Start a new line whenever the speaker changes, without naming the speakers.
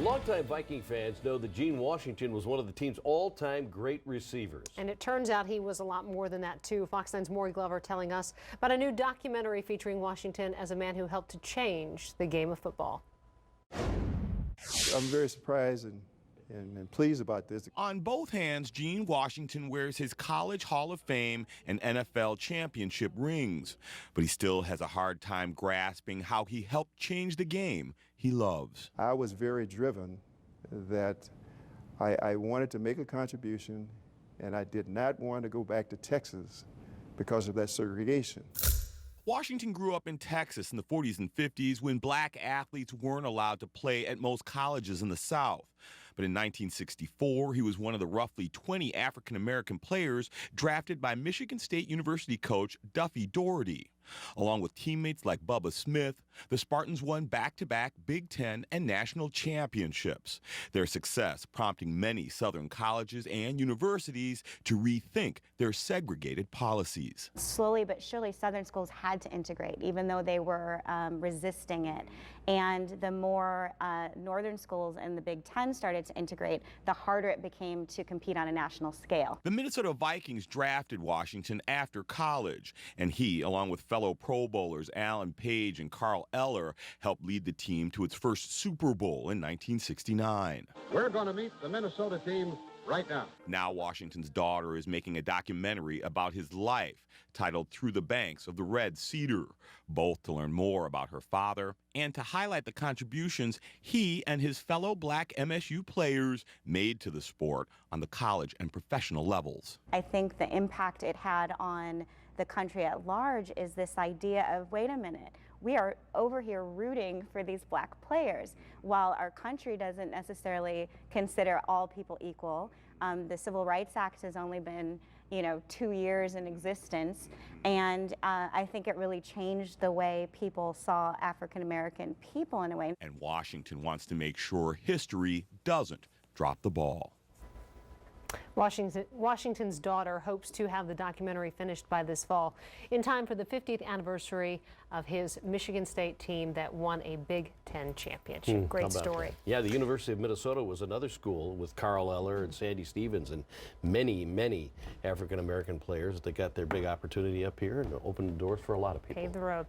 Longtime Viking fans know that Gene Washington was one of the team's all-time great receivers.
And it turns out he was a lot more than that, too. Fox 9's Maury Glover telling us about a new documentary featuring Washington as a man who helped to change the game of football.
I'm very surprised and pleased about this.
On both hands, Gene Washington wears his College Hall of Fame and NFL championship rings, but he still has a hard time grasping how he helped change the game he loves.
I was very driven that I wanted to make a contribution, and I did not want to go back to Texas because of that segregation.
Washington grew up in Texas in the 40s and 50s when black athletes weren't allowed to play at most colleges in the South. But in 1964, he was one of the roughly 20 African-American players drafted by Michigan State University coach Duffy Daugherty. Along with teammates like Bubba Smith, the Spartans won back-to-back Big Ten and national championships. Their success prompting many Southern colleges and universities to rethink their segregated policies.
Slowly but surely, Southern schools had to integrate, even though they were resisting it. And the more Northern schools and the Big Ten started to integrate, the harder it became to compete on a national scale.
The Minnesota Vikings drafted Washington after college, and he, along with fellow Pro Bowlers Alan Page and Carl Eller, helped lead the team to its first Super Bowl in 1969.
We're going to meet the Minnesota team right now.
Now Washington's daughter is making a documentary about his life titled Through the Banks of the Red Cedar, both to learn more about her father and to highlight the contributions he and his fellow black MSU players made to the sport on the college and professional levels.
I think the impact it had on the country at large is this idea of, wait a minute, we are over here rooting for these black players, while our country doesn't necessarily consider all people equal. The Civil Rights Act has only been, 2 years in existence, and I think it really changed the way people saw African American people in a way.
And Washington wants to make sure history doesn't drop the ball.
Washington's daughter hopes to have the documentary finished by this fall, in time for the 50th anniversary of his Michigan State team that won a Big Ten championship. Great story.
That? Yeah, the University of Minnesota was another school with Carl Eller and Sandy Stevens and many, many African-American players that got their big opportunity up here and opened the doors for a lot of people.
Paved the road.